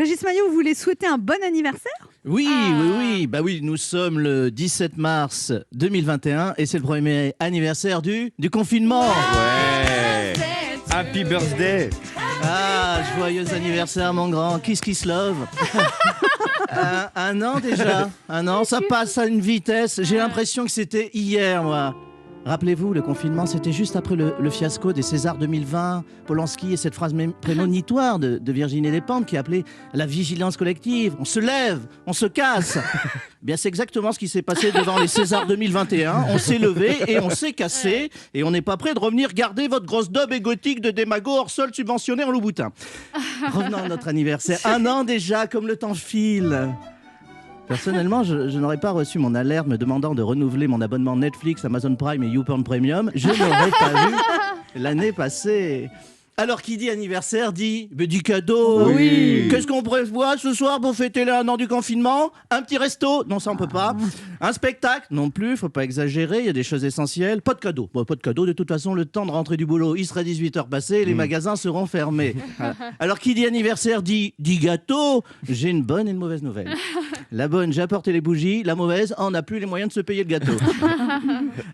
Régis Maillot, vous voulez souhaiter un bon anniversaire? Oui, bah oui, nous sommes le 17 mars 2021 et c'est le premier anniversaire du confinement. Ouais. Happy birthday. Ah, joyeux anniversaire mon grand, kiss love. Un an déjà, ça passe à une vitesse, j'ai l'impression que c'était hier moi. Rappelez-vous, le confinement, c'était juste après le fiasco des Césars 2020, Polanski et cette phrase prémonitoire de Virginie Despentes qui appelait la vigilance collective. On se lève, on se casse. Bien, c'est exactement ce qui s'est passé devant les Césars 2021. On s'est levé et on s'est cassé et on n'est pas prêt de revenir garder votre grosse daube égotique de démago hors sol subventionné en Louboutin. Revenons à notre anniversaire. Un an déjà, comme le temps file. Personnellement, je n'aurais pas reçu mon alerte me demandant de renouveler mon abonnement Netflix, Amazon Prime et YouPorn Premium. Je n'aurais pas vu l'année passée. Alors, qui dit anniversaire dit cadeau. Oui. Qu'est-ce qu'on prévoit ce soir pour fêter le 1 an du confinement? Un petit resto? Non, ça on peut pas. Un spectacle? Non plus, faut pas exagérer, il y a des choses essentielles. Pas de cadeau. Bon, pas de cadeau, de toute façon, le temps de rentrer du boulot, il sera 18h passé, les magasins seront fermés. Alors, qui dit anniversaire dit gâteau. J'ai une bonne et une mauvaise nouvelle. La bonne, j'ai apporté les bougies. La mauvaise, on n'a plus les moyens de se payer le gâteau.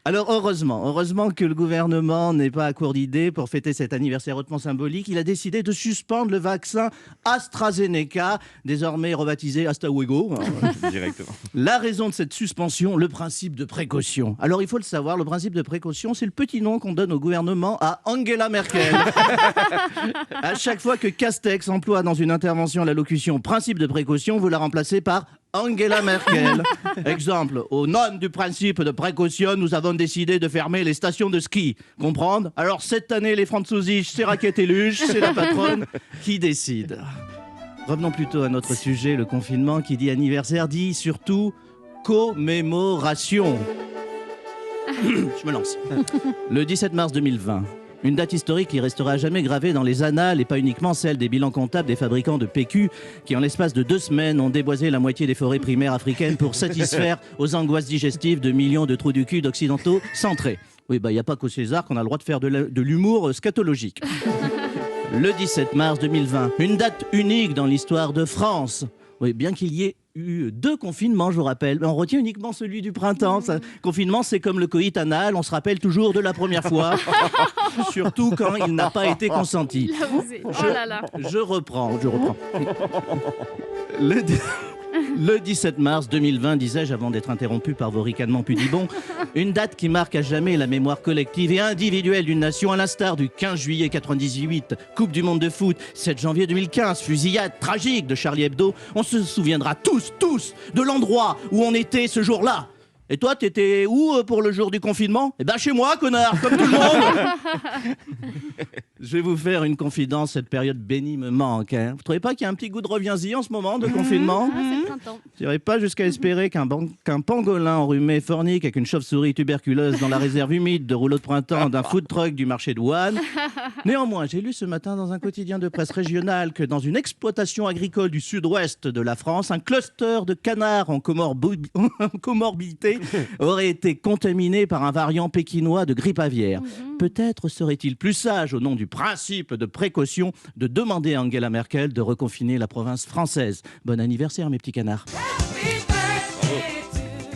Alors, heureusement que le gouvernement n'est pas à court d'idées pour fêter cet anniversaire hautement symbolique. Il a décidé de suspendre le vaccin AstraZeneca, désormais rebaptisé Astawego. Directement. La raison de cette suspension, le principe de précaution. Alors, il faut le savoir, le principe de précaution, c'est le petit nom qu'on donne au gouvernement à Angela Merkel. À chaque fois que Castex emploie dans une intervention la locution principe de précaution, vous la remplacez par Angela Merkel. Exemple, au nom du principe de précaution, nous avons décidé de fermer les stations de ski. Comprendre? Alors cette année, les Franzosisch, c'est Raquette et Luge, c'est la patronne qui décide. Revenons plutôt à notre sujet, le confinement. Qui dit anniversaire dit surtout commémoration. Je me lance. Le 17 mars 2020. Une date historique qui restera à jamais gravée dans les annales et pas uniquement celle des bilans comptables des fabricants de PQ qui, en l'espace de 2 semaines, ont déboisé la moitié des forêts primaires africaines pour satisfaire aux angoisses digestives de millions de trous du cul d'occidentaux centrés. Oui, il n'y a pas qu'au César qu'on a le droit de faire de l'humour scatologique. Le 17 mars 2020, une date unique dans l'histoire de France. Oui, bien qu'il y ait eu 2 confinements, je vous rappelle. On retient uniquement celui du printemps. Confinement, c'est comme le coït anal, on se rappelle toujours de la première fois, surtout quand il n'a pas été consenti. Je reprends. Le 17 mars 2020, disais-je, avant d'être interrompu par vos ricanements pudibonds, une date qui marque à jamais la mémoire collective et individuelle d'une nation, à l'instar du 15 juillet 98, Coupe du monde de foot, 7 janvier 2015, fusillade tragique de Charlie Hebdo. On se souviendra tous, de l'endroit où on était ce jour-là. Et toi, t'étais où pour le jour du confinement? Eh ben chez moi, connard, comme tout le monde. Je vais vous faire une confidence, cette période bénie me manque. Vous trouvez pas qu'il y a un petit goût de reviens-y en ce moment de confinement? C'est le printemps. Je n'irais pas jusqu'à espérer qu'un pangolin enrhumé fornique avec une chauve-souris tuberculeuse dans la réserve humide de rouleau de printemps d'un food truck du marché de Wuhan. Néanmoins, j'ai lu ce matin dans un quotidien de presse régionale que dans une exploitation agricole du sud-ouest de la France, un cluster de canards en comorbidité aurait été contaminé par un variant pékinois de grippe aviaire. Peut-être serait-il plus sage, au nom du principe de précaution, de demander à Angela Merkel de reconfiner la province française. Bon anniversaire, mes petits canards.